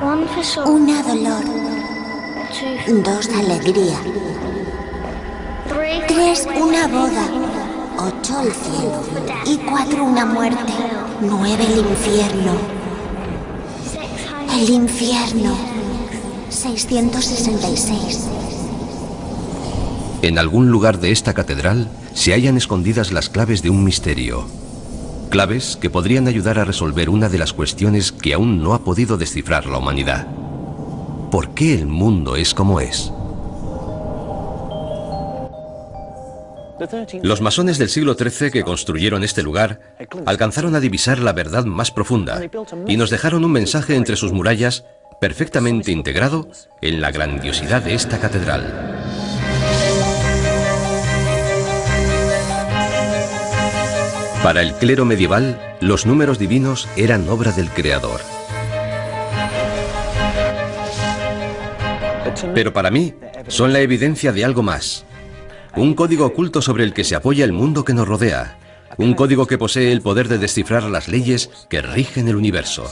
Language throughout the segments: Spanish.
Una dolor. 2 alegría. 3 una boda. 8 el cielo. Y 4 una muerte. 9 el infierno. El infierno. 666. En algún lugar de esta catedral se hallan escondidas las claves de un misterio. Claves que podrían ayudar a resolver una de las cuestiones que aún no ha podido descifrar la humanidad. ¿Por qué el mundo es como es? Los masones del siglo XIII que construyeron este lugar alcanzaron a divisar la verdad más profunda y nos dejaron un mensaje entre sus murallas perfectamente integrado en la grandiosidad de esta catedral. Para el clero medieval, los números divinos eran obra del Creador. Pero para mí, son la evidencia de algo más. Un código oculto sobre el que se apoya el mundo que nos rodea. Un código que posee el poder de descifrar las leyes que rigen el universo.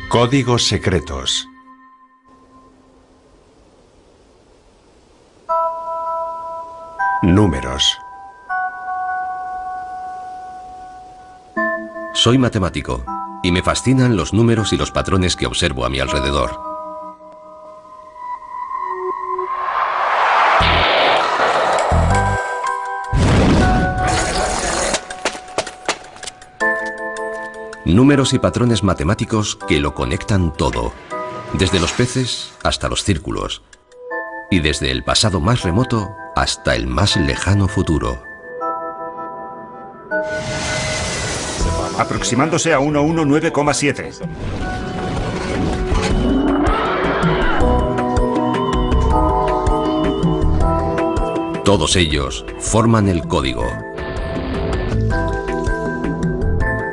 Códigos secretos. Números. Soy matemático y me fascinan los números y los patrones que observo a mi alrededor. Números y patrones matemáticos que lo conectan todo, desde los peces hasta los círculos, y desde el pasado más remoto hasta el más lejano futuro. Aproximándose a 119,7. Todos ellos forman el código.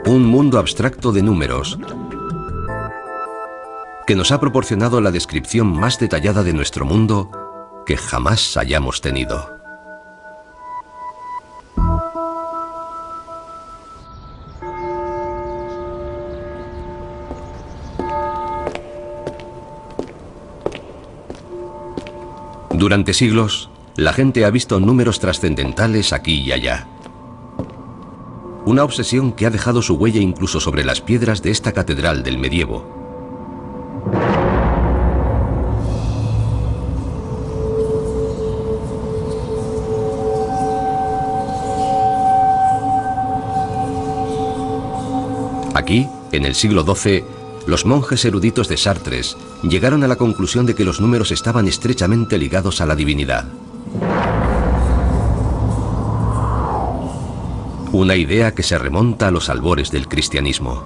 Un mundo abstracto de números que nos ha proporcionado la descripción más detallada de nuestro mundo que jamás hayamos tenido. Durante siglos, la gente ha visto números trascendentales aquí y allá. Una obsesión que ha dejado su huella incluso sobre las piedras de esta catedral del medievo. Aquí, en el siglo XII, los monjes eruditos de Chartres llegaron a la conclusión de que los números estaban estrechamente ligados a la divinidad. Una idea que se remonta a los albores del cristianismo.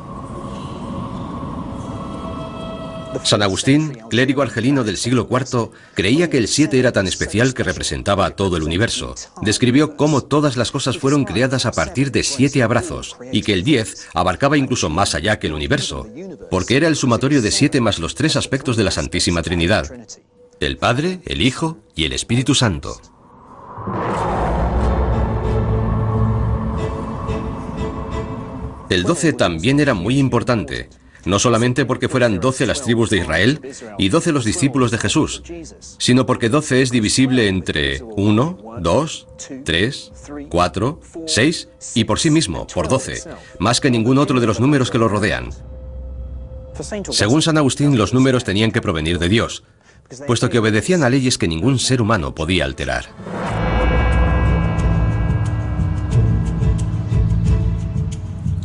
San Agustín, clérigo argelino del siglo IV, creía que el 7 era tan especial que representaba a todo el universo. Describió cómo todas las cosas fueron creadas a partir de 7 abrazos, y que el 10 abarcaba incluso más allá que el universo, porque era el sumatorio de 7 más los 3 aspectos de la Santísima Trinidad: el Padre, el Hijo y el Espíritu Santo. El 12 también era muy importante, no solamente porque fueran 12 las tribus de Israel y 12 los discípulos de Jesús, sino porque 12 es divisible entre 1, 2, 3, 4, 6 y por sí mismo, por 12, más que ningún otro de los números que lo rodean. Según San Agustín, los números tenían que provenir de Dios, puesto que obedecían a leyes que ningún ser humano podía alterar.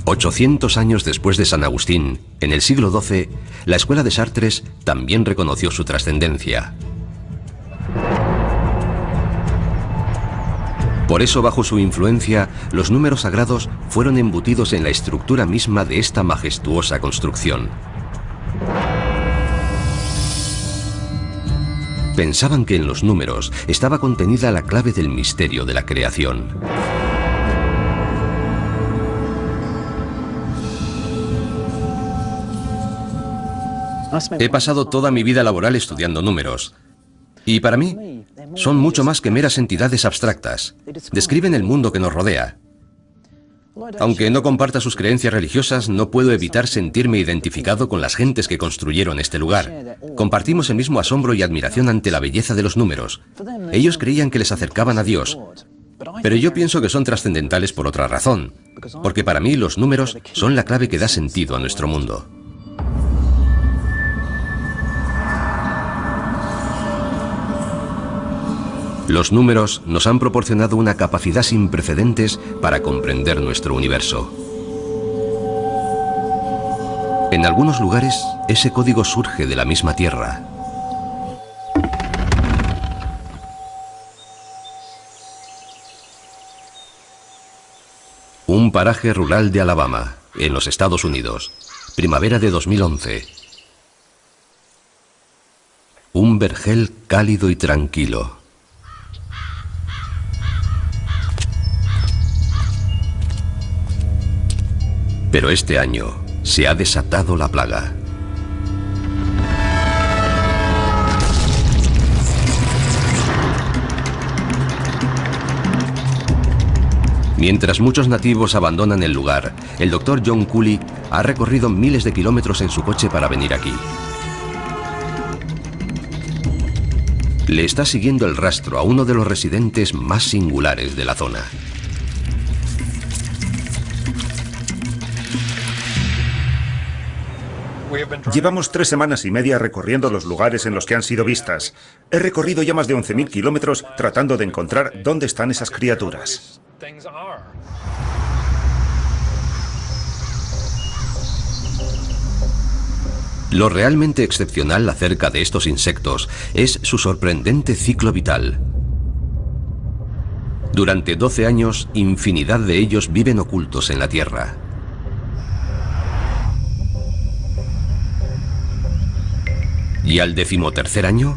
«800 años después de San Agustín, en el siglo XII, la escuela de Chartres también reconoció su trascendencia. Por eso, bajo su influencia, los números sagrados fueron embutidos en la estructura misma de esta majestuosa construcción. Pensaban que en los números estaba contenida la clave del misterio de la creación. He pasado toda mi vida laboral estudiando números. Y para mí, son mucho más que meras entidades abstractas. Describen el mundo que nos rodea. Aunque no comparta sus creencias religiosas, no puedo evitar sentirme identificado con las gentes que construyeron este lugar. Compartimos el mismo asombro y admiración ante la belleza de los números. Ellos creían que les acercaban a Dios, pero yo pienso que son trascendentales por otra razón, porque para mí los números son la clave que da sentido a nuestro mundo. Los números nos han proporcionado una capacidad sin precedentes para comprender nuestro universo. En algunos lugares, ese código surge de la misma tierra. Un paraje rural de Alabama, en los Estados Unidos. Primavera de 2011. Un vergel cálido y tranquilo. Pero este año se ha desatado la plaga. Mientras muchos nativos abandonan el lugar, el Dr. John Cooley ha recorrido miles de kilómetros en su coche para venir aquí. Le está siguiendo el rastro a uno de los residentes más singulares de la zona. Llevamos 3 semanas y media recorriendo los lugares en los que han sido vistas. He recorrido ya más de 11.000 kilómetros tratando de encontrar dónde están esas criaturas. Lo realmente excepcional acerca de estos insectos es su sorprendente ciclo vital. Durante 12 años, infinidad de ellos viven ocultos en la Tierra. Y al 13º año,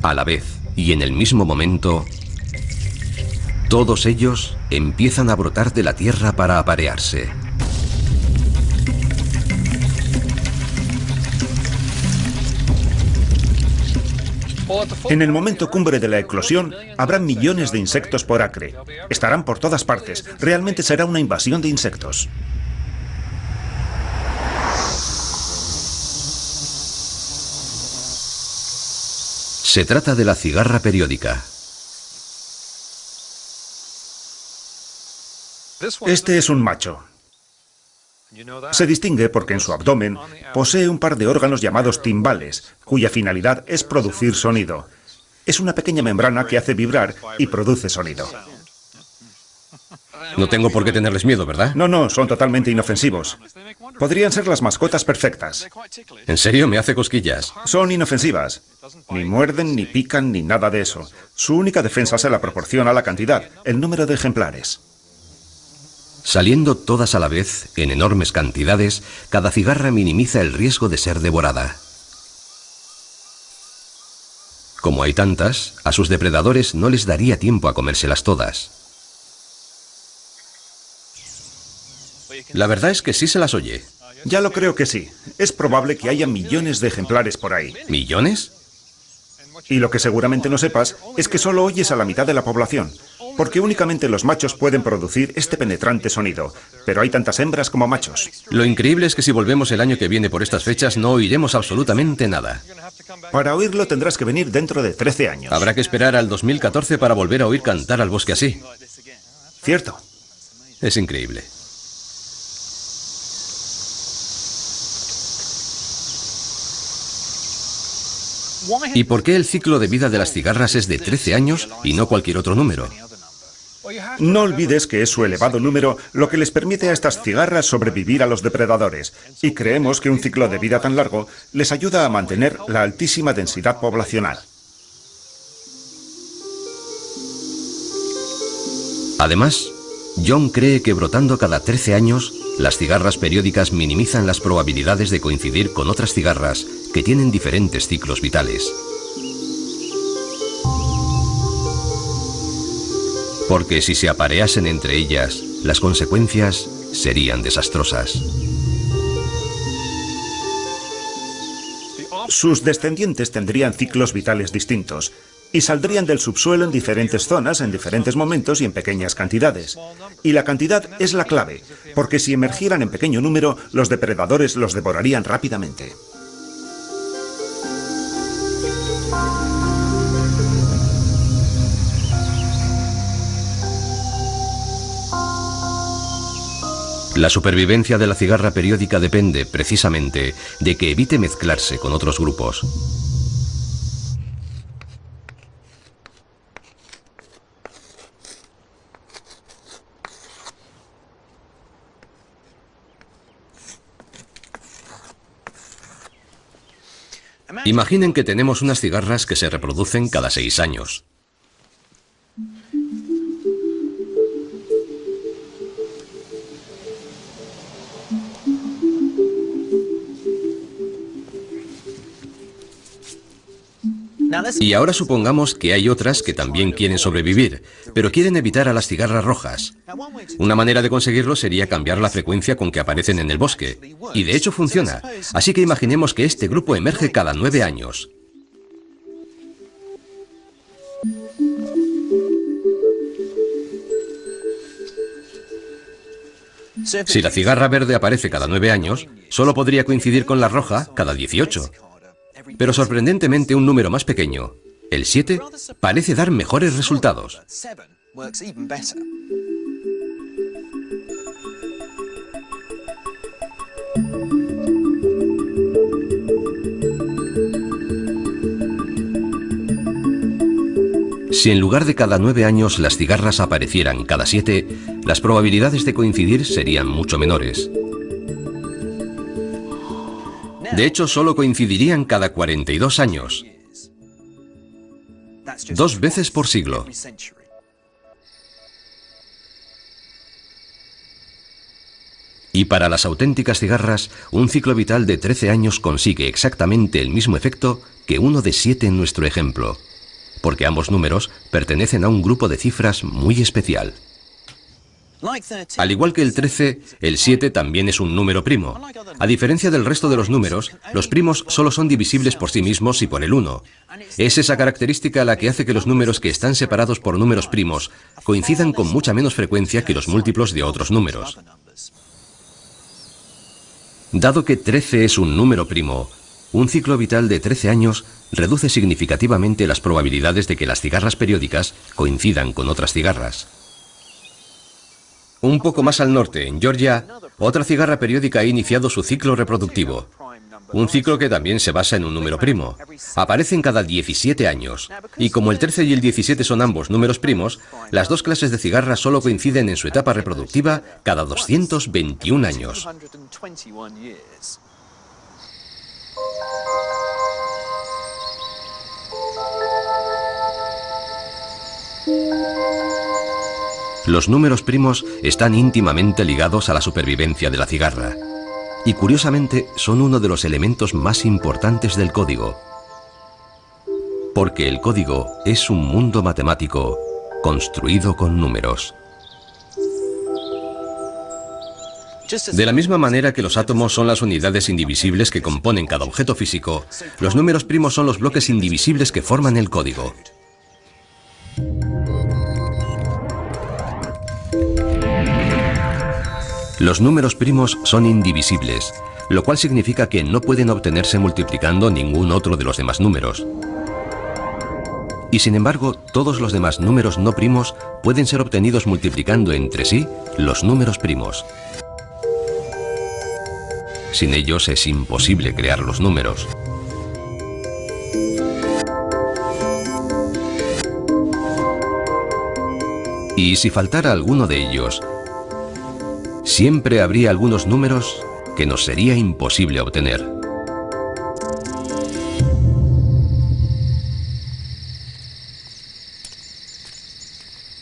a la vez y en el mismo momento, todos ellos empiezan a brotar de la tierra para aparearse. En el momento cumbre de la eclosión, habrá millones de insectos por acre. Estarán por todas partes. Realmente será una invasión de insectos. Se trata de la cigarra periódica. Este es un macho. Se distingue porque en su abdomen posee un par de órganos llamados timbales, cuya finalidad es producir sonido. Es una pequeña membrana que hace vibrar y produce sonido. No tengo por qué tenerles miedo, ¿verdad? No, son totalmente inofensivos. Podrían ser las mascotas perfectas. ¿En serio? Me hace cosquillas. Son inofensivas. Ni muerden, ni pican, ni nada de eso. Su única defensa se la proporciona la cantidad, el número de ejemplares. Saliendo todas a la vez, en enormes cantidades, cada cigarra minimiza el riesgo de ser devorada. Como hay tantas, a sus depredadores no les daría tiempo a comérselas todas. La verdad es que sí se las oye. Ya lo creo que sí. Es probable que haya millones de ejemplares por ahí. ¿Millones? Y lo que seguramente no sepas es que solo oyes a la mitad de la población, porque únicamente los machos pueden producir este penetrante sonido, pero hay tantas hembras como machos. Lo increíble es que si volvemos el año que viene por estas fechas no oiremos absolutamente nada. Para oírlo tendrás que venir dentro de 13 años. Habrá que esperar al 2014 para volver a oír cantar al bosque así. Cierto. Es increíble. ¿Y por qué el ciclo de vida de las cigarras es de 13 años y no cualquier otro número? No olvides que es su elevado número lo que les permite a estas cigarras sobrevivir a los depredadores, y creemos que un ciclo de vida tan largo les ayuda a mantener la altísima densidad poblacional. Además, John cree que brotando cada 13 años, las cigarras periódicas minimizan las probabilidades de coincidir con otras cigarras que tienen diferentes ciclos vitales. Porque si se apareasen entre ellas, las consecuencias serían desastrosas. Sus descendientes tendrían ciclos vitales distintos y saldrían del subsuelo en diferentes zonas, en diferentes momentos y en pequeñas cantidades. Y la cantidad es la clave, porque si emergieran en pequeño número, los depredadores los devorarían rápidamente. La supervivencia de la cigarra periódica depende, precisamente, de que evite mezclarse con otros grupos. Imaginen que tenemos unas cigarras que se reproducen cada 6 años. Y ahora supongamos que hay otras que también quieren sobrevivir, pero quieren evitar a las cigarras rojas. Una manera de conseguirlo sería cambiar la frecuencia con que aparecen en el bosque. Y de hecho funciona. Así que imaginemos que este grupo emerge cada 9 años. Si la cigarra verde aparece cada 9 años, solo podría coincidir con la roja cada 18. Pero sorprendentemente un número más pequeño, el 7, parece dar mejores resultados. Si en lugar de cada 9 años las cigarras aparecieran cada 7, las probabilidades de coincidir serían mucho menores. De hecho, solo coincidirían cada 42 años. 2 veces por siglo. Y para las auténticas cigarras, un ciclo vital de 13 años consigue exactamente el mismo efecto que uno de 7 en nuestro ejemplo, porque ambos números pertenecen a un grupo de cifras muy especial. Al igual que el 13, el 7 también es un número primo. A diferencia del resto de los números, los primos solo son divisibles por sí mismos y por el 1. Es esa característica la que hace que los números que están separados por números primos coincidan con mucha menos frecuencia que los múltiplos de otros números. Dado que 13 es un número primo, un ciclo vital de 13 años reduce significativamente las probabilidades de que las cigarras periódicas coincidan con otras cigarras. Un poco más al norte, en Georgia, otra cigarra periódica ha iniciado su ciclo reproductivo. Un ciclo que también se basa en un número primo. Aparecen cada 17 años. Y como el 13 y el 17 son ambos números primos, las dos clases de cigarras solo coinciden en su etapa reproductiva cada 221 años. Los números primos están íntimamente ligados a la supervivencia de la cigarra. Y curiosamente son uno de los elementos más importantes del código. Porque el código es un mundo matemático construido con números. De la misma manera que los átomos son las unidades indivisibles que componen cada objeto físico, los números primos son los bloques indivisibles que forman el código. Los números primos son indivisibles, lo cual significa que no pueden obtenerse multiplicando ningún otro de los demás números. Y sin embargo, todos los demás números no primos pueden ser obtenidos multiplicando entre sí los números primos. Sin ellos es imposible crear los números. Y si faltara alguno de ellos, siempre habría algunos números que nos sería imposible obtener.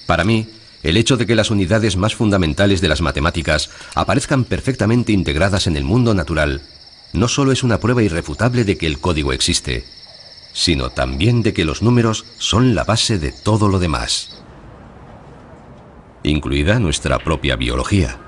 Para mí, el hecho de que las unidades más fundamentales de las matemáticas aparezcan perfectamente integradas en el mundo natural no solo es una prueba irrefutable de que el código existe, sino también de que los números son la base de todo lo demás, incluida nuestra propia biología.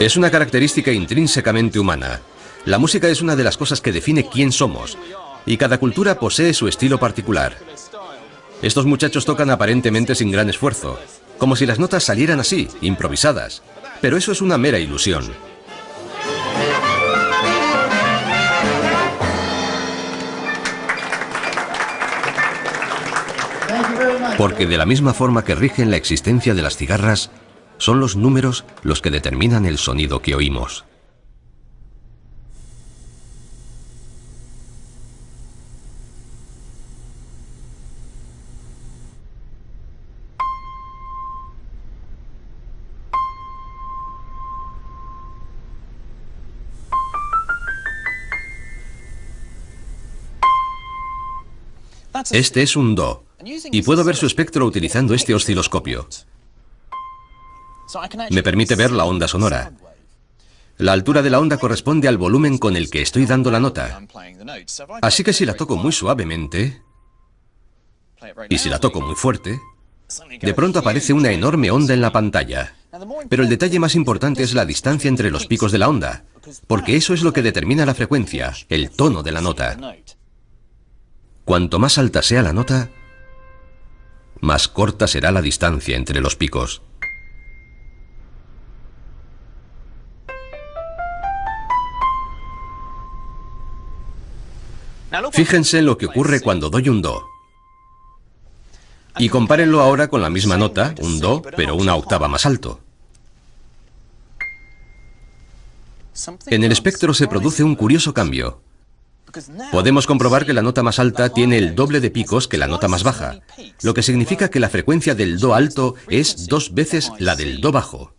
Es una característica intrínsecamente humana. La música es una de las cosas que define quién somos, y cada cultura posee su estilo particular. Estos muchachos tocan aparentemente sin gran esfuerzo, como si las notas salieran así, improvisadas. Pero eso es una mera ilusión. Porque de la misma forma que rigen la existencia de las cigarras, son los números los que determinan el sonido que oímos. Este es un do, y puedo ver su espectro utilizando este osciloscopio. Me permite ver la onda sonora. La altura de la onda corresponde al volumen con el que estoy dando la nota. Así que si la toco muy suavemente, y si la toco muy fuerte, de pronto aparece una enorme onda en la pantalla. Pero el detalle más importante es la distancia entre los picos de la onda, porque eso es lo que determina la frecuencia, el tono de la nota. Cuanto más alta sea la nota, más corta será la distancia entre los picos. Fíjense en lo que ocurre cuando doy un do. Y compárenlo ahora con la misma nota, un do, pero una octava más alto. En el espectro se produce un curioso cambio. Podemos comprobar que la nota más alta tiene el doble de picos que la nota más baja, lo que significa que la frecuencia del do alto es 2 veces la del do bajo.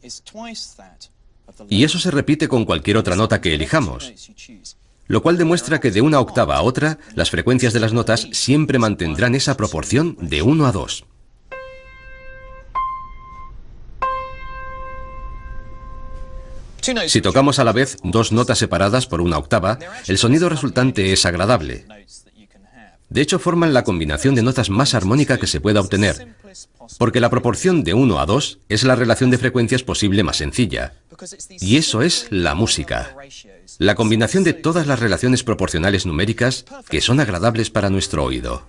Y eso se repite con cualquier otra nota que elijamos, lo cual demuestra que de una octava a otra, las frecuencias de las notas siempre mantendrán esa proporción de 1 a 2. Si tocamos a la vez dos notas separadas por una octava, el sonido resultante es agradable. De hecho, forman la combinación de notas más armónica que se pueda obtener, porque la proporción de 1 a 2 es la relación de frecuencias posible más sencilla. Y eso es la música. La combinación de todas las relaciones proporcionales numéricas que son agradables para nuestro oído.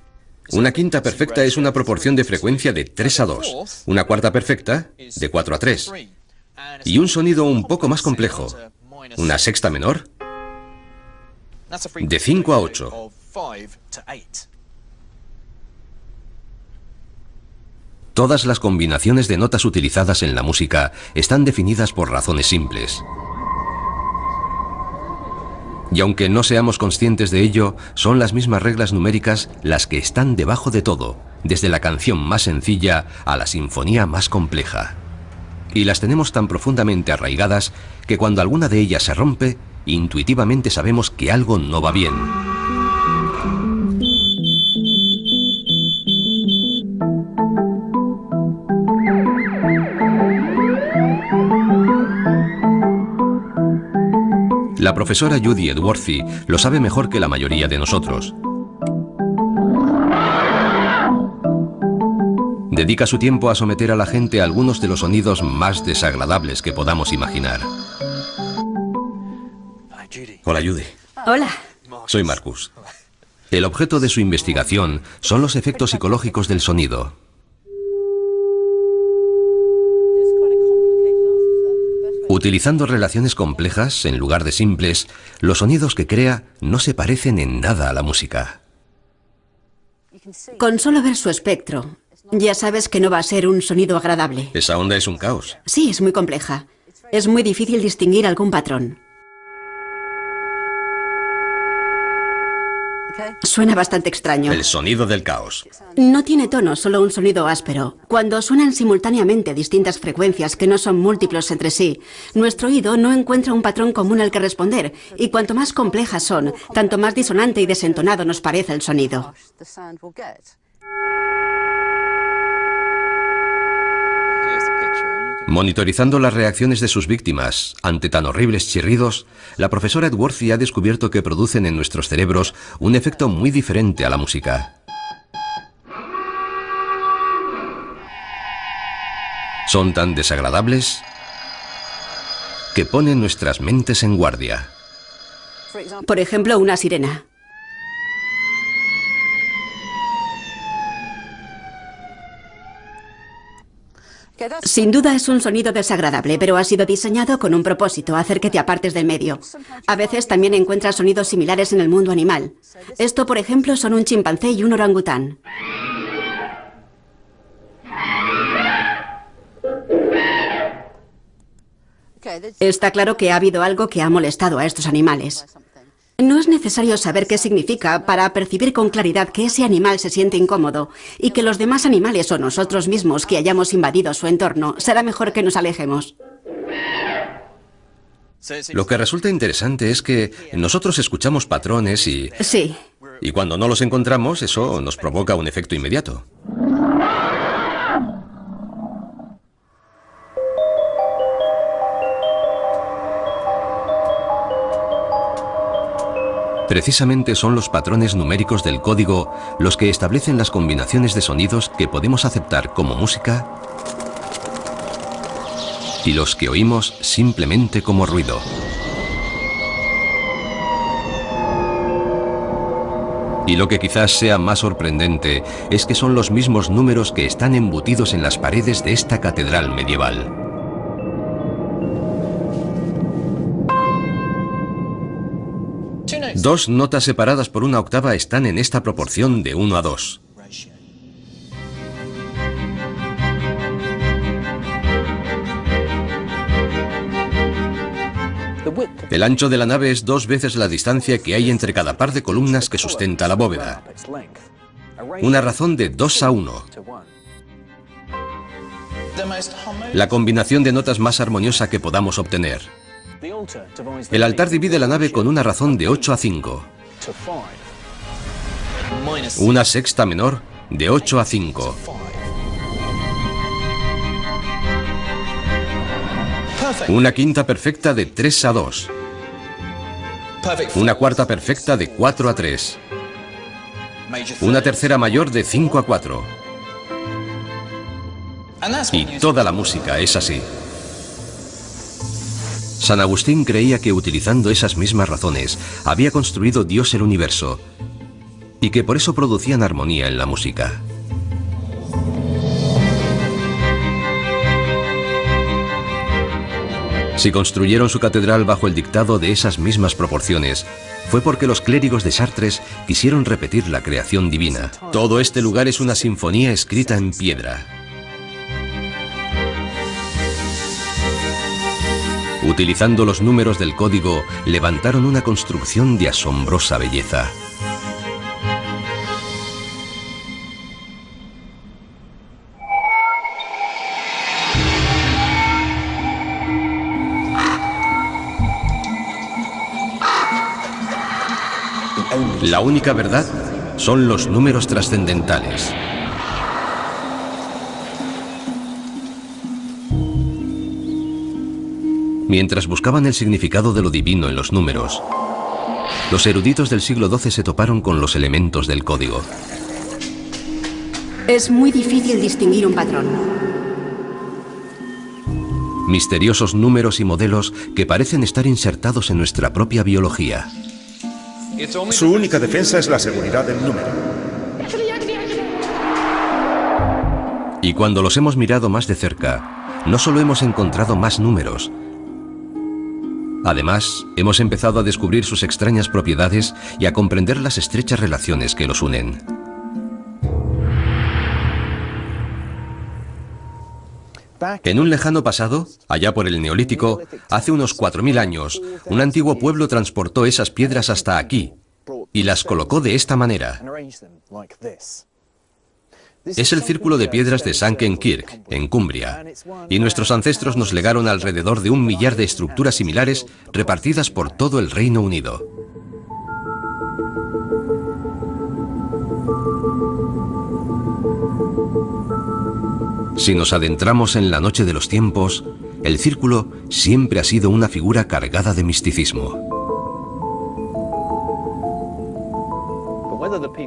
Una quinta perfecta es una proporción de frecuencia de 3 a 2, una cuarta perfecta de 4 a 3. Y un sonido un poco más complejo, una sexta menor, de 5 a 8. Todas las combinaciones de notas utilizadas en la música están definidas por razones simples. Y aunque no seamos conscientes de ello, son las mismas reglas numéricas las que están debajo de todo, desde la canción más sencilla a la sinfonía más compleja. Y las tenemos tan profundamente arraigadas que cuando alguna de ellas se rompe, intuitivamente sabemos que algo no va bien. La profesora Judy Edworthy lo sabe mejor que la mayoría de nosotros. Dedica su tiempo a someter a la gente a algunos de los sonidos más desagradables que podamos imaginar. Hola, Judy. Hola. Soy Marcus. El objeto de su investigación son los efectos psicológicos del sonido. Utilizando relaciones complejas en lugar de simples, los sonidos que crea no se parecen en nada a la música. Con solo ver su espectro, ya sabes que no va a ser un sonido agradable. Esa onda es un caos. Sí, es muy compleja. Es muy difícil distinguir algún patrón. Suena bastante extraño. El sonido del caos. No tiene tono, solo un sonido áspero. Cuando suenan simultáneamente distintas frecuencias que no son múltiplos entre sí, nuestro oído no encuentra un patrón común al que responder, y cuanto más complejas son, tanto más disonante y desentonado nos parece el sonido. Monitorizando las reacciones de sus víctimas ante tan horribles chirridos, la profesora Edworthy ha descubierto que producen en nuestros cerebros un efecto muy diferente a la música. Son tan desagradables que ponen nuestras mentes en guardia. Por ejemplo, una sirena. Sin duda es un sonido desagradable, pero ha sido diseñado con un propósito, hacer que te apartes del medio. A veces también encuentras sonidos similares en el mundo animal. Esto, por ejemplo, son un chimpancé y un orangután. Está claro que ha habido algo que ha molestado a estos animales. No es necesario saber qué significa para percibir con claridad que ese animal se siente incómodo y que los demás animales o nosotros mismos que hayamos invadido su entorno será mejor que nos alejemos. Lo que resulta interesante es que nosotros escuchamos patrones y cuando no los encontramos, eso nos provoca un efecto inmediato. Precisamente son los patrones numéricos del código los que establecen las combinaciones de sonidos que podemos aceptar como música y los que oímos simplemente como ruido. Y lo que quizás sea más sorprendente es que son los mismos números que están embutidos en las paredes de esta catedral medieval. Dos notas separadas por una octava están en esta proporción de 1 a 2. El ancho de la nave es 2 veces la distancia que hay entre cada par de columnas que sustenta la bóveda. Una razón de 2 a 1. La combinación de notas más armoniosa que podamos obtener. El altar divide la nave con una razón de 8 a 5. Una sexta menor de 8 a 5. Una quinta perfecta de 3 a 2. Una cuarta perfecta de 4 a 3. Una tercera mayor de 5 a 4. Y toda la música es así. San Agustín creía que utilizando esas mismas razones había construido Dios el universo y que por eso producían armonía en la música. Si construyeron su catedral bajo el dictado de esas mismas proporciones, fue porque los clérigos de Chartres quisieron repetir la creación divina. Todo este lugar es una sinfonía escrita en piedra. Utilizando los números del código, levantaron una construcción de asombrosa belleza. La única verdad son los números trascendentales. Mientras buscaban el significado de lo divino en los números, los eruditos del siglo XII se toparon con los elementos del código. Es muy difícil distinguir un patrón. Misteriosos números y modelos que parecen estar insertados en nuestra propia biología. Su única defensa es la seguridad del número. Y cuando los hemos mirado más de cerca, no solo hemos encontrado más números, además, hemos empezado a descubrir sus extrañas propiedades y a comprender las estrechas relaciones que los unen. En un lejano pasado, allá por el Neolítico, hace unos 4000 años, un antiguo pueblo transportó esas piedras hasta aquí y las colocó de esta manera. Es el círculo de piedras de Sankenkirk, en Cumbria, y nuestros ancestros nos legaron alrededor de 1 millar de estructuras similares repartidas por todo el Reino Unido. Si nos adentramos en la noche de los tiempos, el círculo siempre ha sido una figura cargada de misticismo.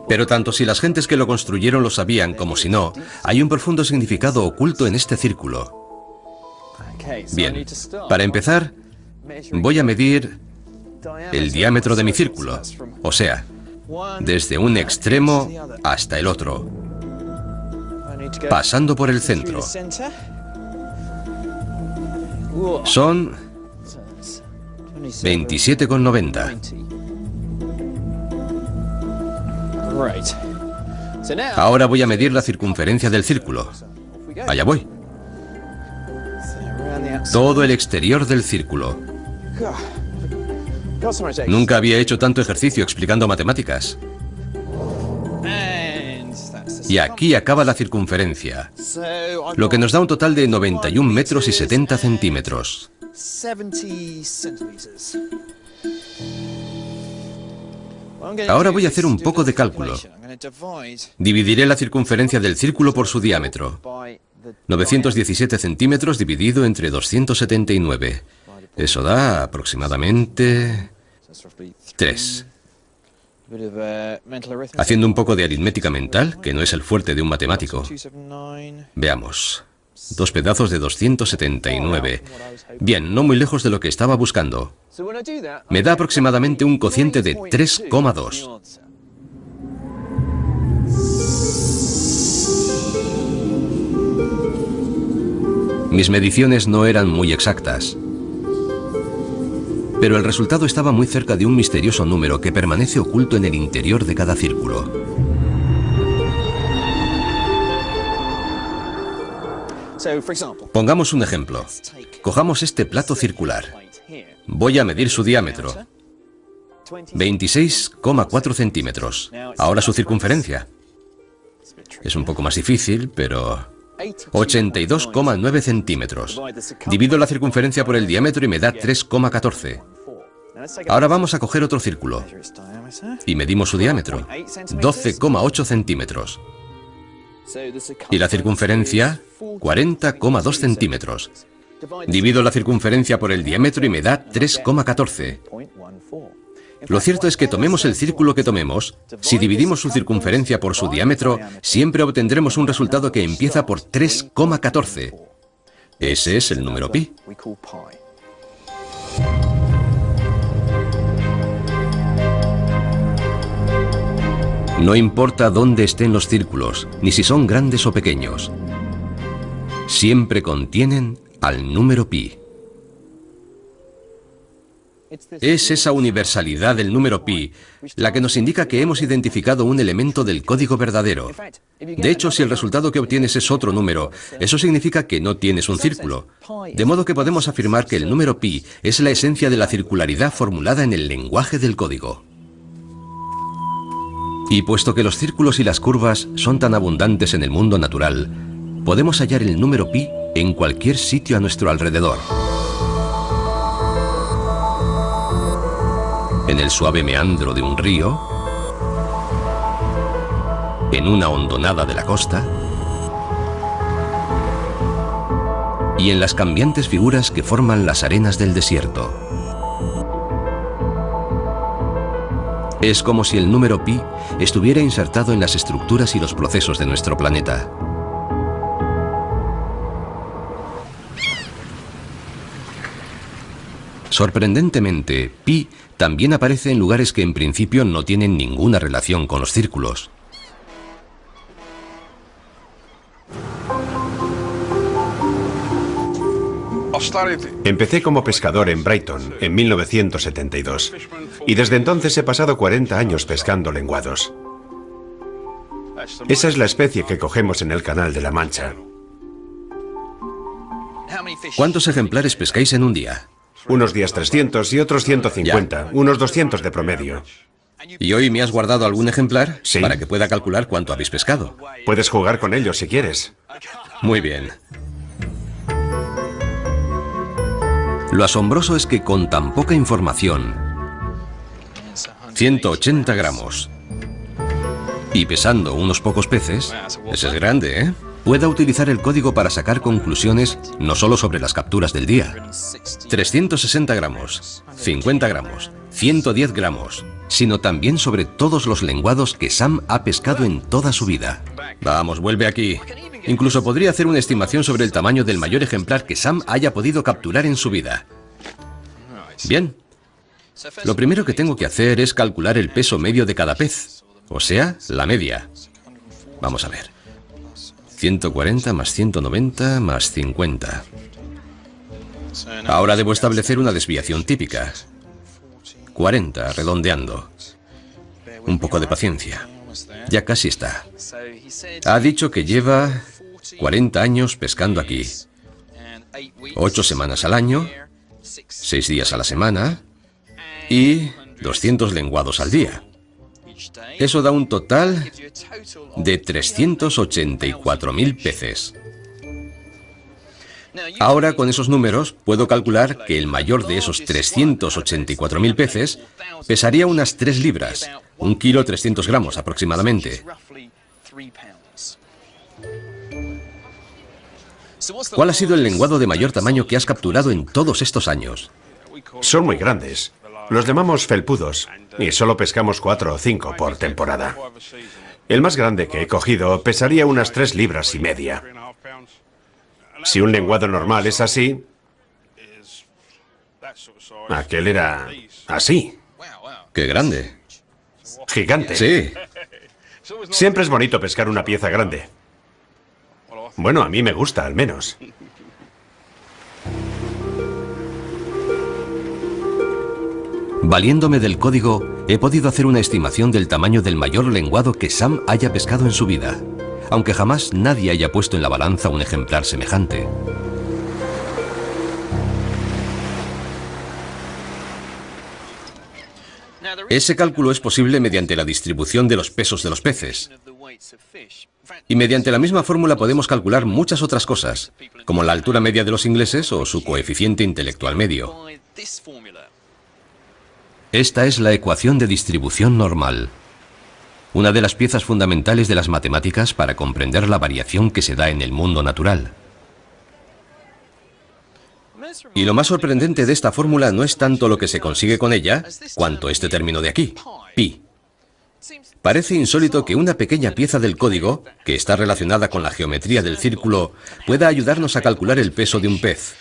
Pero tanto si las gentes que lo construyeron lo sabían como si no, hay un profundo significado oculto en este círculo. Bien, para empezar, Voy a medir el diámetro de mi círculo, o sea, desde un extremo hasta el otro, pasando por el centro. Son 27,90. Ahora voy a medir la circunferencia del círculo. Allá voy. Todo el exterior del círculo. Nunca había hecho tanto ejercicio explicando matemáticas. Y aquí acaba la circunferencia, lo que nos da un total de 91 metros y 70 centímetros. Ahora voy a hacer un poco de cálculo. Dividiré la circunferencia del círculo por su diámetro. 917 centímetros dividido entre 279. Eso da aproximadamente 3. Haciendo un poco de aritmética mental, que no es el fuerte de un matemático. Veamos. 2 pedazos de 279. Bien, no muy lejos de lo que estaba buscando. Me da aproximadamente un cociente de 3,2. Mis mediciones no eran muy exactas, pero el resultado estaba muy cerca de un misterioso número que permanece oculto en el interior de cada círculo. Pongamos un ejemplo. Cojamos este plato circular. Voy a medir su diámetro. 26,4 centímetros. Ahora su circunferencia. Es un poco más difícil, pero 82,9 centímetros. Divido la circunferencia por el diámetro y me da 3,14. Ahora vamos a coger otro círculo y medimos su diámetro. 12,8 centímetros. Y la circunferencia, 40,2 centímetros. Divido la circunferencia por el diámetro y me da 3,14. Lo cierto es que tomemos el círculo que tomemos, si dividimos su circunferencia por su diámetro, siempre obtendremos un resultado que empieza por 3,14. Ese es el número pi. No importa dónde estén los círculos, ni si son grandes o pequeños. Siempre contienen al número pi. Es esa universalidad del número pi la que nos indica que hemos identificado un elemento del código verdadero. De hecho, si el resultado que obtienes es otro número, eso significa que no tienes un círculo. De modo que podemos afirmar que el número pi es la esencia de la circularidad formulada en el lenguaje del código. Y puesto que los círculos y las curvas son tan abundantes en el mundo natural, podemos hallar el número pi en cualquier sitio a nuestro alrededor. En el suave meandro de un río, en una hondonada de la costa y en las cambiantes figuras que forman las arenas del desierto. Es como si el número pi estuviera insertado en las estructuras y los procesos de nuestro planeta. Sorprendentemente, pi también aparece en lugares que en principio no tienen ninguna relación con los círculos. Empecé como pescador en Brighton en 1972 y desde entonces he pasado 40 años pescando lenguados. Esa es la especie que cogemos en el Canal de la Mancha. ¿Cuántos ejemplares pescáis en un día? Unos días 300 y otros 150, unos 200 de promedio. ¿Y hoy me has guardado algún ejemplar? Sí. Para que pueda calcular cuánto habéis pescado. Puedes jugar con ellos si quieres. Muy bien. Lo asombroso es que con tan poca información, 180 gramos, y pesando unos pocos peces, ese es grande, ¿eh? Pueda utilizar el código para sacar conclusiones no solo sobre las capturas del día. 360 gramos, 50 gramos, 110 gramos, sino también sobre todos los lenguados que Sam ha pescado en toda su vida. Vamos, vuelve aquí. Incluso podría hacer una estimación sobre el tamaño del mayor ejemplar que Sam haya podido capturar en su vida. Bien. Lo primero que tengo que hacer es calcular el peso medio de cada pez, o sea, la media. Vamos a ver. 140 más 190 más 50. Ahora debo establecer una desviación típica. 40, redondeando. Un poco de paciencia. Ya casi está. Ha dicho que lleva 40 años pescando aquí. 8 semanas al año, 6 días a la semana y 200 lenguados al día. Eso da un total de 384.000 peces. Ahora, con esos números, puedo calcular que el mayor de esos 384.000 peces pesaría unas 3 libras, 1 kilo 300 gramos aproximadamente. ¿Cuál ha sido el lenguado de mayor tamaño que has capturado en todos estos años? Son muy grandes. Los llamamos felpudos y solo pescamos 4 o 5 por temporada. El más grande que he cogido pesaría unas 3 libras y media. Si un lenguado normal es así, aquel era así. ¡Qué grande! Gigante. Sí. Siempre es bonito pescar una pieza grande. Bueno, a mí me gusta, al menos. Valiéndome del código, he podido hacer una estimación del tamaño del mayor lenguado que Sam haya pescado en su vida, aunque jamás nadie haya puesto en la balanza un ejemplar semejante. Ese cálculo es posible mediante la distribución de los pesos de los peces. Y mediante la misma fórmula podemos calcular muchas otras cosas, como la altura media de los ingleses o su coeficiente intelectual medio. Esta es la ecuación de distribución normal, una de las piezas fundamentales de las matemáticas para comprender la variación que se da en el mundo natural. Y lo más sorprendente de esta fórmula no es tanto lo que se consigue con ella, cuanto este término de aquí, pi. Parece insólito que una pequeña pieza del código, que está relacionada con la geometría del círculo, pueda ayudarnos a calcular el peso de un pez.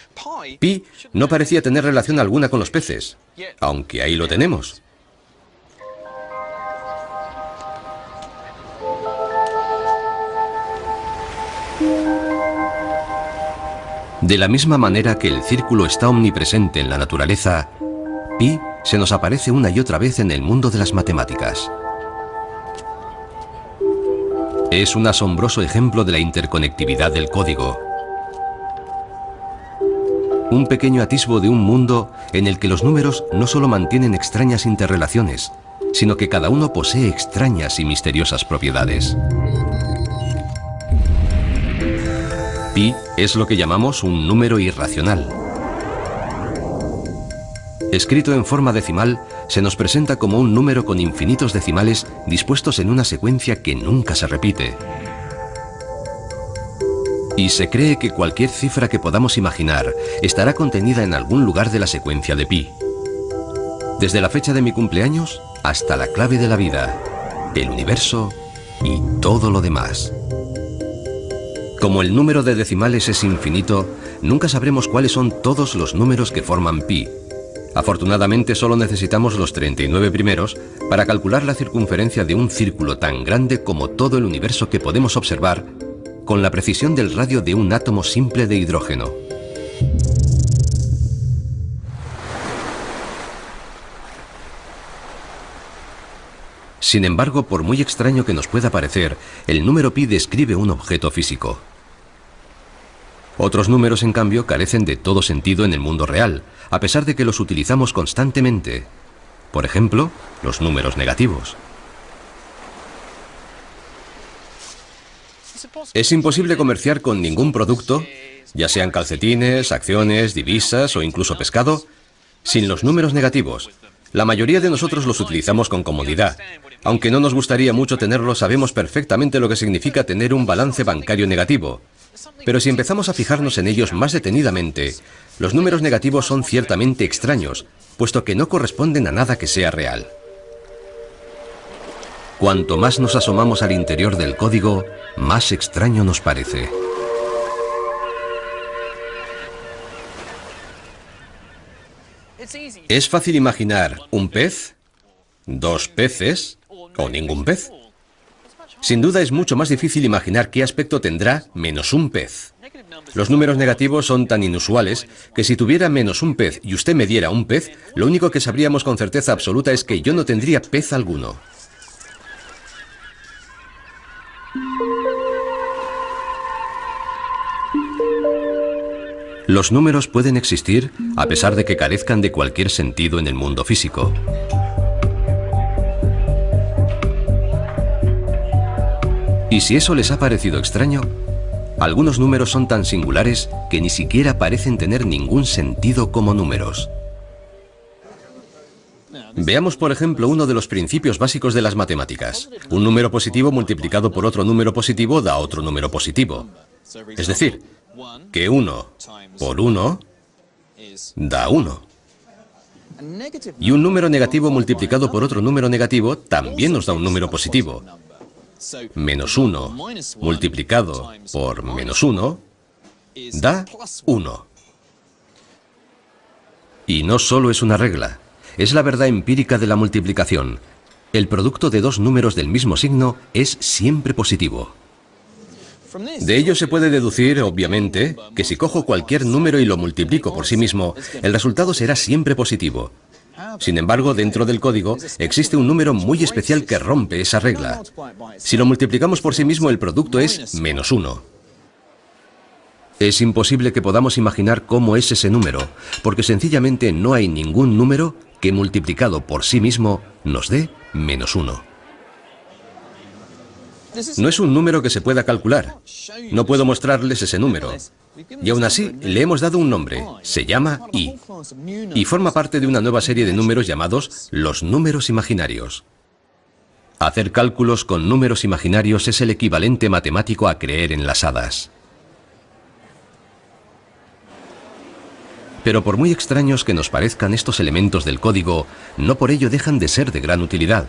Pi no parecía tener relación alguna con los peces, aunque ahí lo tenemos. De la misma manera que el círculo está omnipresente en la naturaleza, pi se nos aparece una y otra vez en el mundo de las matemáticas. Es un asombroso ejemplo de la interconectividad del código. Un pequeño atisbo de un mundo en el que los números no solo mantienen extrañas interrelaciones, sino que cada uno posee extrañas y misteriosas propiedades. Pi es lo que llamamos un número irracional. Escrito en forma decimal, se nos presenta como un número con infinitos decimales dispuestos en una secuencia que nunca se repite. Y se cree que cualquier cifra que podamos imaginar estará contenida en algún lugar de la secuencia de pi. Desde la fecha de mi cumpleaños hasta la clave de la vida, el universo y todo lo demás. Como el número de decimales es infinito, nunca sabremos cuáles son todos los números que forman pi. Afortunadamente solo necesitamos los 39 primeros para calcular la circunferencia de un círculo tan grande como todo el universo que podemos observar con la precisión del radio de un átomo simple de hidrógeno. Sin embargo, por muy extraño que nos pueda parecer, el número pi describe un objeto físico. Otros números, en cambio, carecen de todo sentido en el mundo real, a pesar de que los utilizamos constantemente. Por ejemplo, los números negativos. Es imposible comerciar con ningún producto, ya sean calcetines, acciones, divisas o incluso pescado, sin los números negativos. La mayoría de nosotros los utilizamos con comodidad. Aunque no nos gustaría mucho tenerlos, sabemos perfectamente lo que significa tener un balance bancario negativo. Pero si empezamos a fijarnos en ellos más detenidamente, los números negativos son ciertamente extraños, puesto que no corresponden a nada que sea real. Cuanto más nos asomamos al interior del código, más extraño nos parece. Es fácil imaginar un pez, dos peces o ningún pez. Sin duda es mucho más difícil imaginar qué aspecto tendrá menos un pez. Los números negativos son tan inusuales que si tuviera menos un pez y usted me diera un pez, lo único que sabríamos con certeza absoluta es que yo no tendría pez alguno. Los números pueden existir a pesar de que carezcan de cualquier sentido en el mundo físico. Y si eso les ha parecido extraño, algunos números son tan singulares que ni siquiera parecen tener ningún sentido como números. Veamos, por ejemplo, uno de los principios básicos de las matemáticas. Un número positivo multiplicado por otro número positivo da otro número positivo. Es decir, que 1 por 1 da 1. Y un número negativo multiplicado por otro número negativo también nos da un número positivo. Menos 1 multiplicado por menos 1 da 1. Y no solo es una regla, es la verdad empírica de la multiplicación. El producto de dos números del mismo signo es siempre positivo. De ello se puede deducir, obviamente, que si cojo cualquier número y lo multiplico por sí mismo, el resultado será siempre positivo. Sin embargo, dentro del código existe un número muy especial que rompe esa regla. Si lo multiplicamos por sí mismo, el producto es menos 1. Es imposible que podamos imaginar cómo es ese número, porque sencillamente no hay ningún número que multiplicado por sí mismo nos dé menos 1. No es un número que se pueda calcular. No puedo mostrarles ese número. Y aún así, le hemos dado un nombre. Se llama I. Y forma parte de una nueva serie de números llamados los números imaginarios. Hacer cálculos con números imaginarios es el equivalente matemático a creer en las hadas. Pero por muy extraños que nos parezcan estos elementos del código, no por ello dejan de ser de gran utilidad.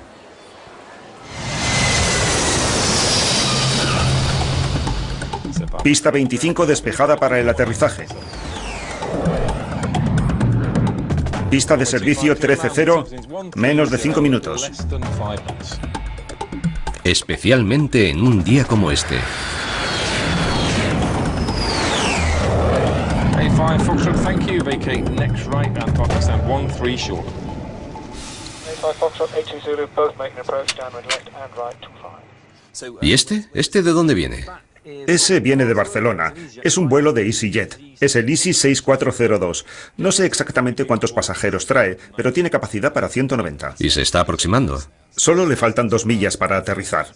Pista 25 despejada para el aterrizaje. Pista de servicio 13-0, menos de 5 minutos. Especialmente en un día como este. A5 Foxtrot, thank you. Vacate next right and Pakistan 1-3 short. A5 Foxtrot, 820, both making approach downwind left and right 25. ¿Y este? ¿Este de dónde viene? Ese viene de Barcelona. Es un vuelo de EasyJet. Es el Easy 6402. No sé exactamente cuántos pasajeros trae, pero tiene capacidad para 190. Y se está aproximando. Solo le faltan 2 millas para aterrizar.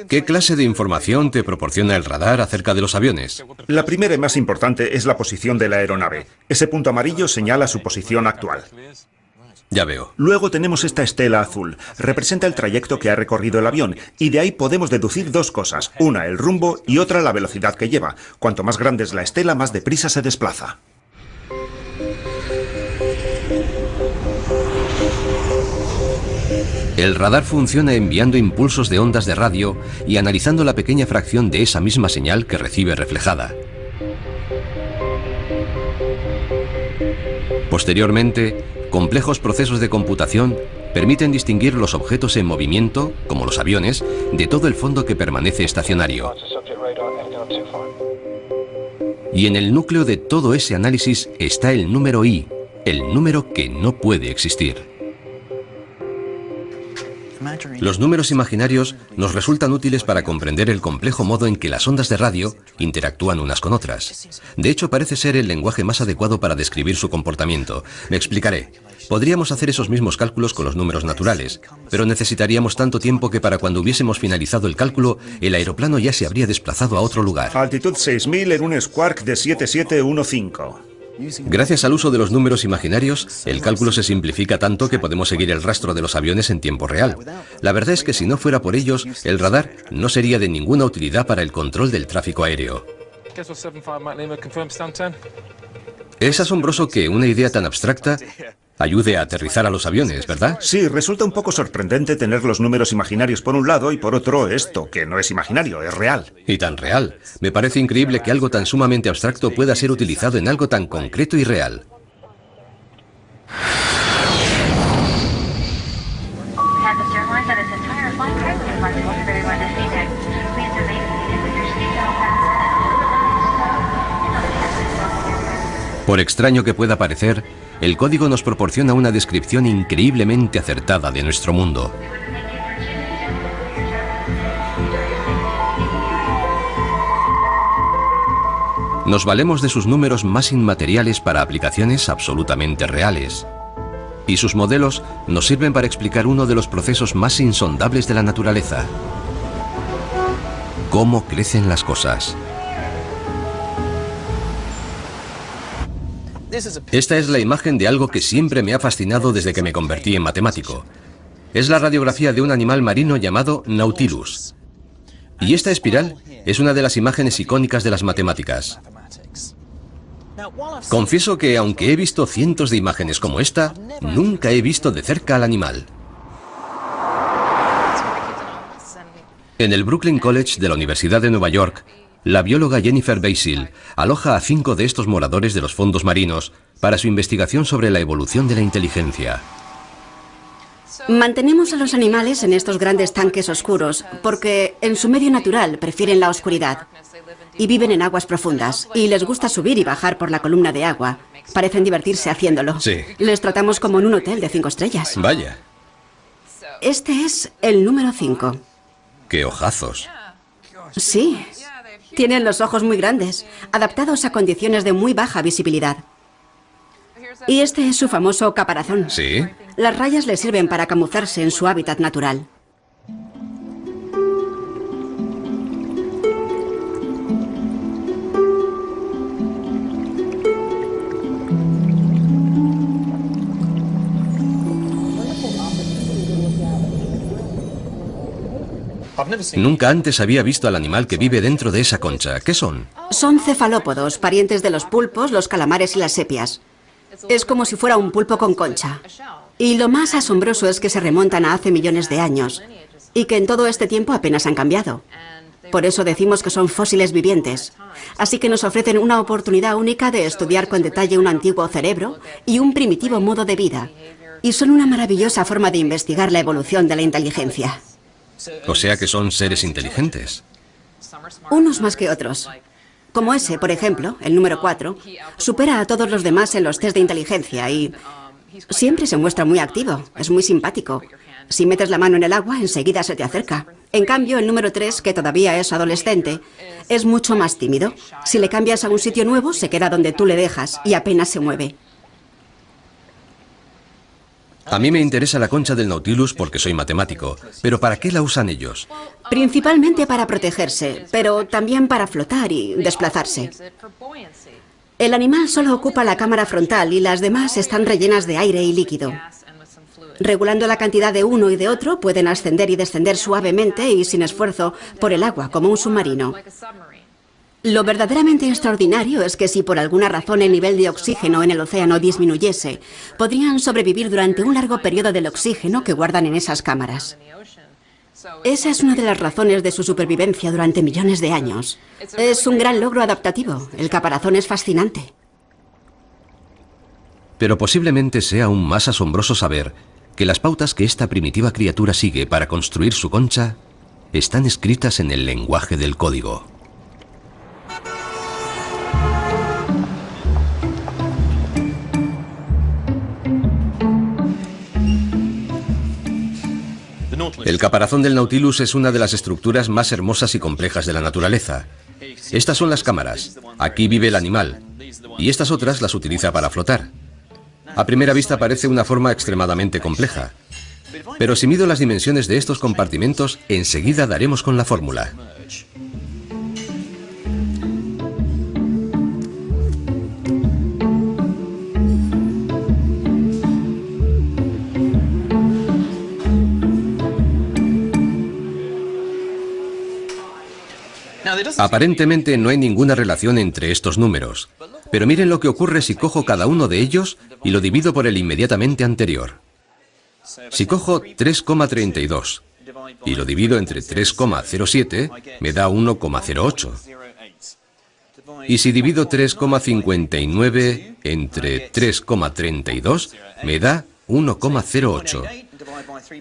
¿Qué clase de información te proporciona el radar acerca de los aviones? La primera y más importante es la posición de la aeronave. Ese punto amarillo señala su posición actual. Ya veo. Luego tenemos esta estela azul. Representa el trayecto que ha recorrido el avión y de ahí podemos deducir dos cosas. Una, el rumbo y otra, la velocidad que lleva. Cuanto más grande es la estela, más deprisa se desplaza. El radar funciona enviando impulsos de ondas de radio y analizando la pequeña fracción de esa misma señal que recibe reflejada. Posteriormente, complejos procesos de computación permiten distinguir los objetos en movimiento, como los aviones, de todo el fondo que permanece estacionario. Y en el núcleo de todo ese análisis está el número I, el número que no puede existir. Los números imaginarios nos resultan útiles para comprender el complejo modo en que las ondas de radio interactúan unas con otras. De hecho, parece ser el lenguaje más adecuado para describir su comportamiento. Me explicaré. Podríamos hacer esos mismos cálculos con los números naturales, pero necesitaríamos tanto tiempo que para cuando hubiésemos finalizado el cálculo, el aeroplano ya se habría desplazado a otro lugar. Altitud 6000 en un Squawk de 7715. Gracias al uso de los números imaginarios, el cálculo se simplifica tanto que podemos seguir el rastro de los aviones en tiempo real. La verdad es que si no fuera por ellos, el radar no sería de ninguna utilidad para el control del tráfico aéreo. Es asombroso que una idea tan abstracta ayude a aterrizar a los aviones, ¿verdad? Sí, resulta un poco sorprendente tener los números imaginarios por un lado y por otro esto, que no es imaginario, es real. Y tan real. Me parece increíble que algo tan sumamente abstracto pueda ser utilizado en algo tan concreto y real. Por extraño que pueda parecer, el código nos proporciona una descripción increíblemente acertada de nuestro mundo. Nos valemos de sus números más inmateriales para aplicaciones absolutamente reales. Y sus modelos nos sirven para explicar uno de los procesos más insondables de la naturaleza. Cómo crecen las cosas. Esta es la imagen de algo que siempre me ha fascinado desde que me convertí en matemático. Es la radiografía de un animal marino llamado Nautilus. Y esta espiral es una de las imágenes icónicas de las matemáticas. Confieso que, aunque he visto cientos de imágenes como esta, nunca he visto de cerca al animal. En el Brooklyn College de la Universidad de Nueva York, la bióloga Jennifer Basil aloja a 5 de estos moradores de los fondos marinos para su investigación sobre la evolución de la inteligencia. Mantenemos a los animales en estos grandes tanques oscuros porque en su medio natural prefieren la oscuridad y viven en aguas profundas y les gusta subir y bajar por la columna de agua. Parecen divertirse haciéndolo. Sí. Les tratamos como en un hotel de 5 estrellas. Vaya. Este es el número 5. ¡Qué ojazos! Sí. Tienen los ojos muy grandes, adaptados a condiciones de muy baja visibilidad. Y este es su famoso caparazón. ¿Sí? Las rayas le sirven para camuflarse en su hábitat natural. Nunca antes había visto al animal que vive dentro de esa concha. ¿Qué son? Son cefalópodos, parientes de los pulpos, los calamares y las sepias. Es como si fuera un pulpo con concha. Y lo más asombroso es que se remontan a hace millones de años y que en todo este tiempo apenas han cambiado. Por eso decimos que son fósiles vivientes. Así que nos ofrecen una oportunidad única de estudiar con detalle un antiguo cerebro y un primitivo modo de vida. Y son una maravillosa forma de investigar la evolución de la inteligencia. O sea que son seres inteligentes. Unos más que otros. Como ese, por ejemplo, el número 4, supera a todos los demás en los test de inteligencia y siempre se muestra muy activo, es muy simpático. Si metes la mano en el agua, enseguida se te acerca. En cambio, el número 3, que todavía es adolescente, es mucho más tímido. Si le cambias a un sitio nuevo, se queda donde tú le dejas y apenas se mueve. A mí me interesa la concha del Nautilus porque soy matemático. ¿Pero para qué la usan ellos? Principalmente para protegerse, pero también para flotar y desplazarse. El animal solo ocupa la cámara frontal y las demás están rellenas de aire y líquido. Regulando la cantidad de uno y de otro, pueden ascender y descender suavemente y sin esfuerzo por el agua, como un submarino. Lo verdaderamente extraordinario es que si por alguna razón el nivel de oxígeno en el océano disminuyese, podrían sobrevivir durante un largo periodo del oxígeno que guardan en esas cámaras. Esa es una de las razones de su supervivencia durante millones de años. Es un gran logro adaptativo. El caparazón es fascinante. Pero posiblemente sea aún más asombroso saber que las pautas que esta primitiva criatura sigue para construir su concha están escritas en el lenguaje del código. El caparazón del Nautilus es una de las estructuras más hermosas y complejas de la naturaleza. Estas son las cámaras. Aquí vive el animal. Y estas otras las utiliza para flotar. A primera vista parece una forma extremadamente compleja. Pero si mido las dimensiones de estos compartimentos, enseguida daremos con la fórmula. Aparentemente no hay ninguna relación entre estos números, pero miren lo que ocurre si cojo cada uno de ellos y lo divido por el inmediatamente anterior. Si cojo 3,32 y lo divido entre 3,07, me da 1,08. Y si divido 3,59 entre 3,32, me da 1,08.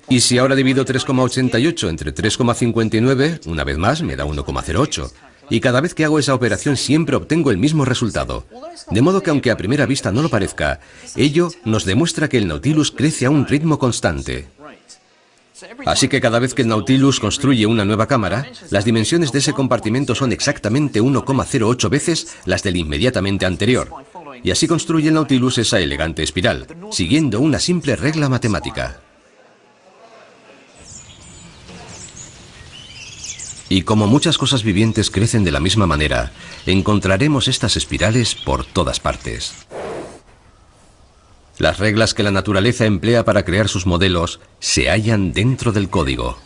Y si ahora divido 3,88 entre 3,59, una vez más me da 1,08. Y cada vez que hago esa operación siempre obtengo el mismo resultado. De modo que aunque a primera vista no lo parezca, ello nos demuestra que el Nautilus crece a un ritmo constante. Así que cada vez que el Nautilus construye una nueva cámara, las dimensiones de ese compartimento son exactamente 1,08 veces las del inmediatamente anterior. Y así construye el Nautilus esa elegante espiral, siguiendo una simple regla matemática. Y como muchas cosas vivientes crecen de la misma manera, encontraremos estas espirales por todas partes. Las reglas que la naturaleza emplea para crear sus modelos se hallan dentro del código.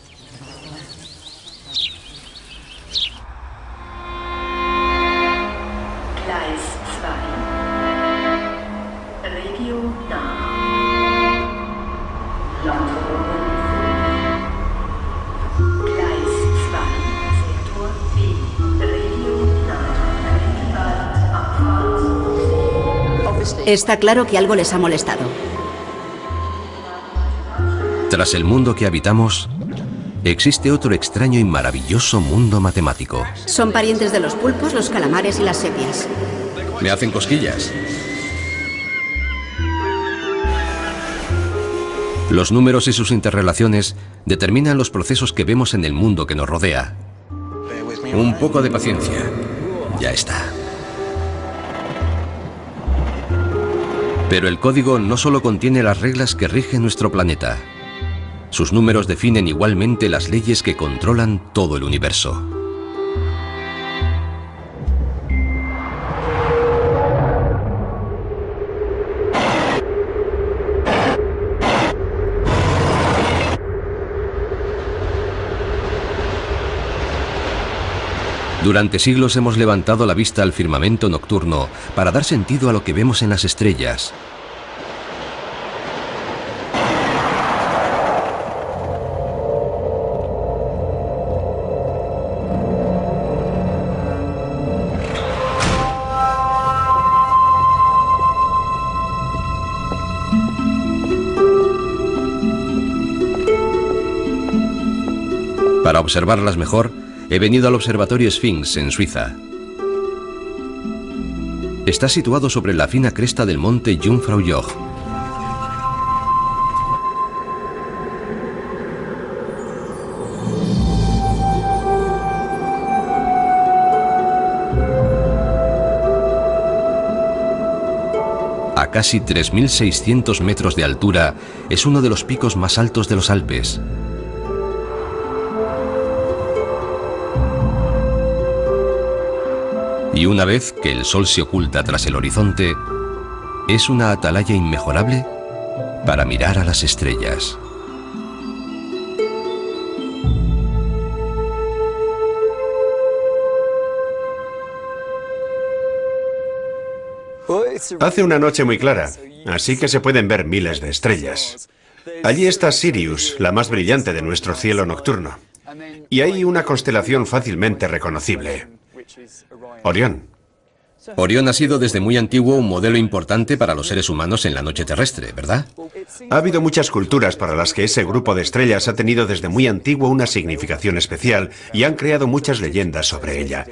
Está claro que algo les ha molestado. Tras el mundo que habitamos, existe otro extraño y maravilloso mundo matemático. Son parientes de los pulpos, los calamares y las sepias. Me hacen cosquillas. Los números y sus interrelaciones determinan los procesos que vemos en el mundo que nos rodea. Un poco de paciencia. Ya está. Pero el código no solo contiene las reglas que rigen nuestro planeta. Sus números definen igualmente las leyes que controlan todo el universo. Durante siglos hemos levantado la vista al firmamento nocturno para dar sentido a lo que vemos en las estrellas. Para observarlas mejor, he venido al Observatorio Sphinx, en Suiza. Está situado sobre la fina cresta del monte Jungfraujoch. A casi 3.600 metros de altura, es uno de los picos más altos de los Alpes. Y una vez que el sol se oculta tras el horizonte, es una atalaya inmejorable para mirar a las estrellas. Hace una noche muy clara, así que se pueden ver miles de estrellas. Allí está Sirius, la más brillante de nuestro cielo nocturno. Y hay una constelación fácilmente reconocible: Orión. Orión ha sido desde muy antiguo un modelo importante para los seres humanos en la noche terrestre, ¿verdad? Ha habido muchas culturas para las que ese grupo de estrellas ha tenido desde muy antiguo una significación especial y han creado muchas leyendas sobre ella.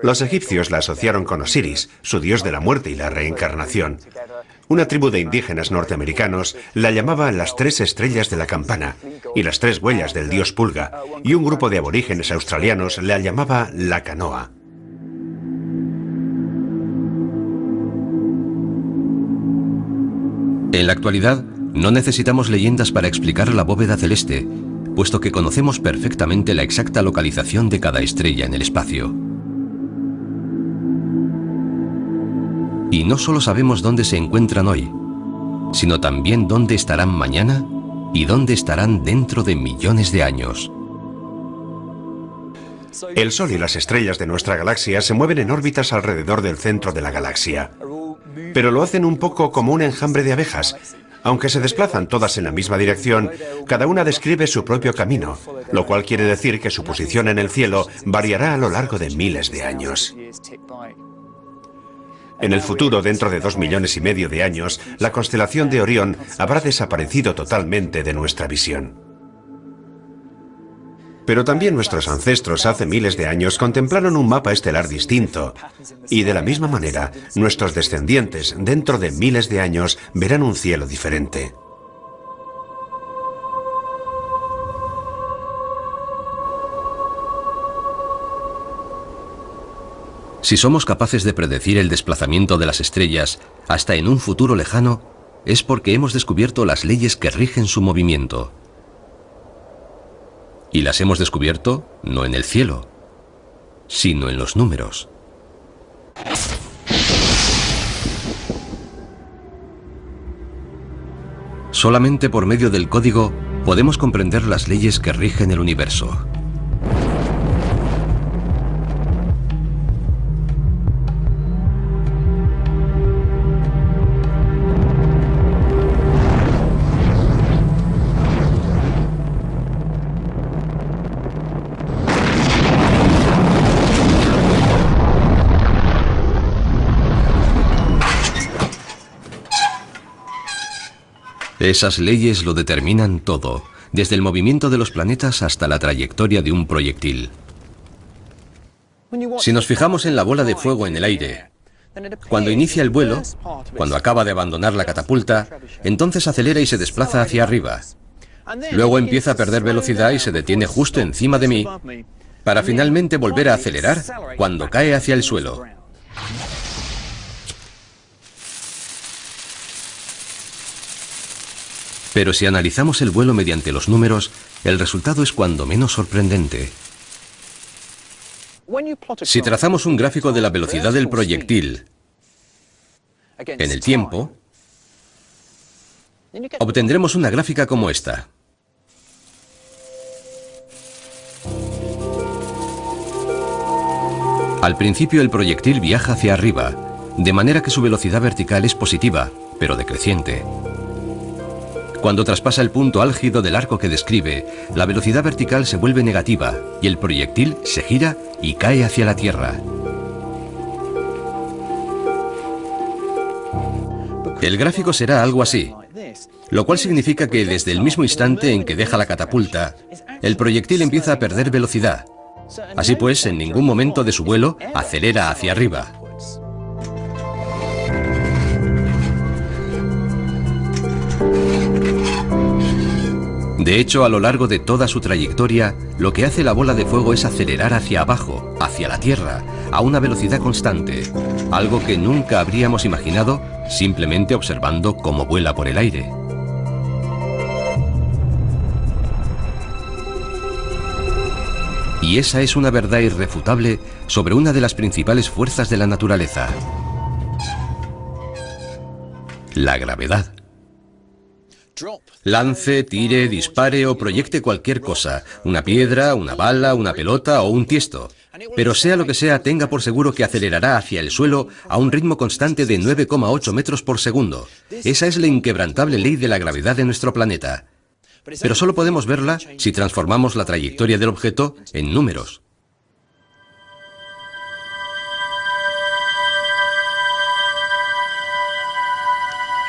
Los egipcios la asociaron con Osiris, su dios de la muerte y la reencarnación. Una tribu de indígenas norteamericanos la llamaba las 3 estrellas de la campana y las 3 huellas del dios Pulga, y un grupo de aborígenes australianos la llamaba la canoa. En la actualidad, no necesitamos leyendas para explicar la bóveda celeste, puesto que conocemos perfectamente la exacta localización de cada estrella en el espacio. Y no solo sabemos dónde se encuentran hoy, sino también dónde estarán mañana y dónde estarán dentro de millones de años. El Sol y las estrellas de nuestra galaxia se mueven en órbitas alrededor del centro de la galaxia. Pero lo hacen un poco como un enjambre de abejas. Aunque se desplazan todas en la misma dirección, cada una describe su propio camino, lo cual quiere decir que su posición en el cielo variará a lo largo de miles de años. En el futuro, dentro de 2,5 millones de años, la constelación de Orión habrá desaparecido totalmente de nuestra visión. Pero también nuestros ancestros hace miles de años contemplaron un mapa estelar distinto, y de la misma manera, nuestros descendientes, dentro de miles de años, verán un cielo diferente. Si somos capaces de predecir el desplazamiento de las estrellas hasta en un futuro lejano, es porque hemos descubierto las leyes que rigen su movimiento. Y las hemos descubierto no en el cielo, sino en los números. Solamente por medio del código podemos comprender las leyes que rigen el universo. Esas leyes lo determinan todo, desde el movimiento de los planetas hasta la trayectoria de un proyectil. Si nos fijamos en la bola de fuego en el aire, cuando inicia el vuelo, cuando acaba de abandonar la catapulta, entonces acelera y se desplaza hacia arriba. Luego empieza a perder velocidad y se detiene justo encima de mí, para finalmente volver a acelerar cuando cae hacia el suelo. Pero si analizamos el vuelo mediante los números, el resultado es cuando menos sorprendente. Si trazamos un gráfico de la velocidad del proyectil en el tiempo, obtendremos una gráfica como esta. Al principio el proyectil viaja hacia arriba, de manera que su velocidad vertical es positiva, pero decreciente. Cuando traspasa el punto álgido del arco que describe, la velocidad vertical se vuelve negativa y el proyectil se gira y cae hacia la Tierra. El gráfico será algo así, lo cual significa que desde el mismo instante en que deja la catapulta, el proyectil empieza a perder velocidad. Así pues, en ningún momento de su vuelo acelera hacia arriba. De hecho, a lo largo de toda su trayectoria, lo que hace la bola de fuego es acelerar hacia abajo, hacia la Tierra, a una velocidad constante, algo que nunca habríamos imaginado simplemente observando cómo vuela por el aire. Y esa es una verdad irrefutable sobre una de las principales fuerzas de la naturaleza: la gravedad. Lance, tire, dispare o proyecte cualquier cosa, una piedra, una bala, una pelota o un tiesto. Pero sea lo que sea, tenga por seguro que acelerará hacia el suelo a un ritmo constante de 9,8 metros por segundo. Esa es la inquebrantable ley de la gravedad de nuestro planeta. Pero solo podemos verla si transformamos la trayectoria del objeto en números.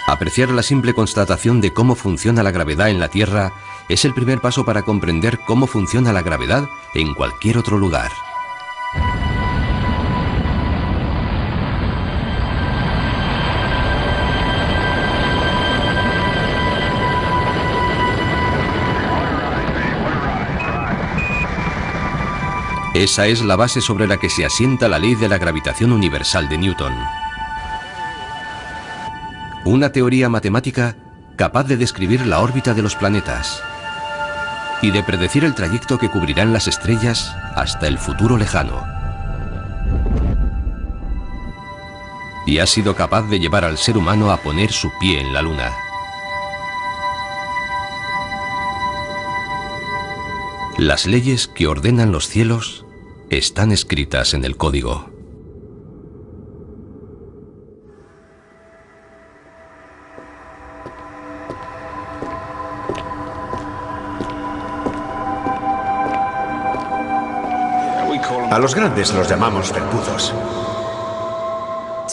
Apreciar la simple constatación de cómo funciona la gravedad en la Tierra es el primer paso para comprender cómo funciona la gravedad en cualquier otro lugar. Esa es la base sobre la que se asienta la ley de la gravitación universal de Newton. Una teoría matemática capaz de describir la órbita de los planetas y de predecir el trayecto que cubrirán las estrellas hasta el futuro lejano. Y ha sido capaz de llevar al ser humano a poner su pie en la Luna. Las leyes que ordenan los cielos están escritas en el código. A los grandes los llamamos felpudos.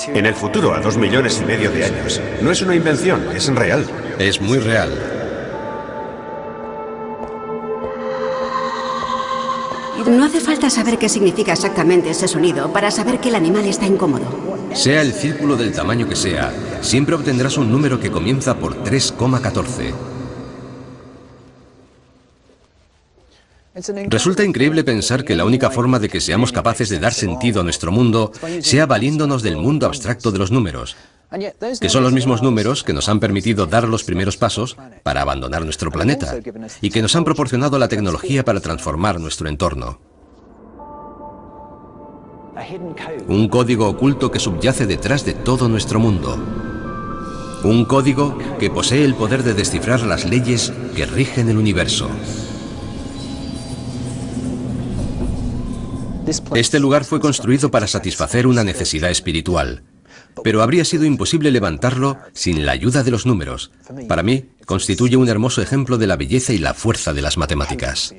En el futuro, a 2,5 millones de años. No es una invención, es real. Es muy real. No hace falta saber qué significa exactamente ese sonido para saber que el animal está incómodo. Sea el círculo del tamaño que sea, siempre obtendrás un número que comienza por 3,14. Resulta increíble pensar que la única forma de que seamos capaces de dar sentido a nuestro mundo sea valiéndonos del mundo abstracto de los números, que son los mismos números que nos han permitido dar los primeros pasos para abandonar nuestro planeta y que nos han proporcionado la tecnología para transformar nuestro entorno. Un código oculto que subyace detrás de todo nuestro mundo. Un código que posee el poder de descifrar las leyes que rigen el universo. Este lugar fue construido para satisfacer una necesidad espiritual, pero habría sido imposible levantarlo sin la ayuda de los números. Para mí, constituye un hermoso ejemplo de la belleza y la fuerza de las matemáticas.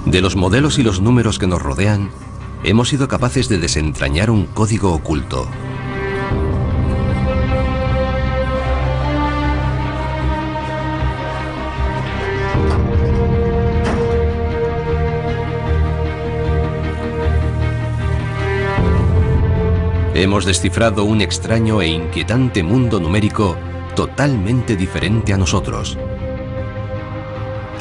De los modelos y los números que nos rodean, hemos sido capaces de desentrañar un código oculto. Hemos descifrado un extraño e inquietante mundo numérico totalmente diferente a nosotros.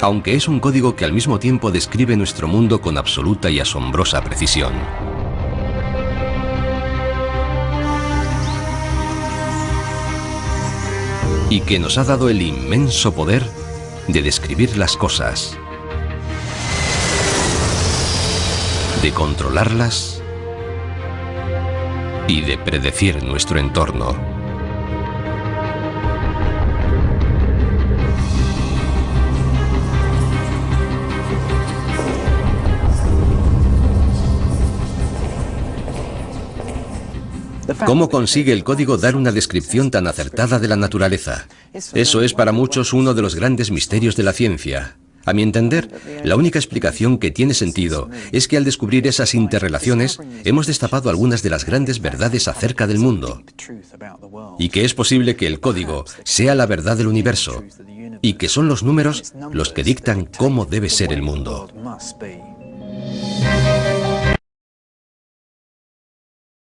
Aunque es un código que al mismo tiempo describe nuestro mundo con absoluta y asombrosa precisión. Y que nos ha dado el inmenso poder de describir las cosas, de controlarlas y de predecir nuestro entorno. ¿Cómo consigue el código dar una descripción tan acertada de la naturaleza? Eso es para muchos uno de los grandes misterios de la ciencia. A mi entender, la única explicación que tiene sentido es que al descubrir esas interrelaciones hemos destapado algunas de las grandes verdades acerca del mundo, y que es posible que el código sea la verdad del universo, y que son los números los que dictan cómo debe ser el mundo.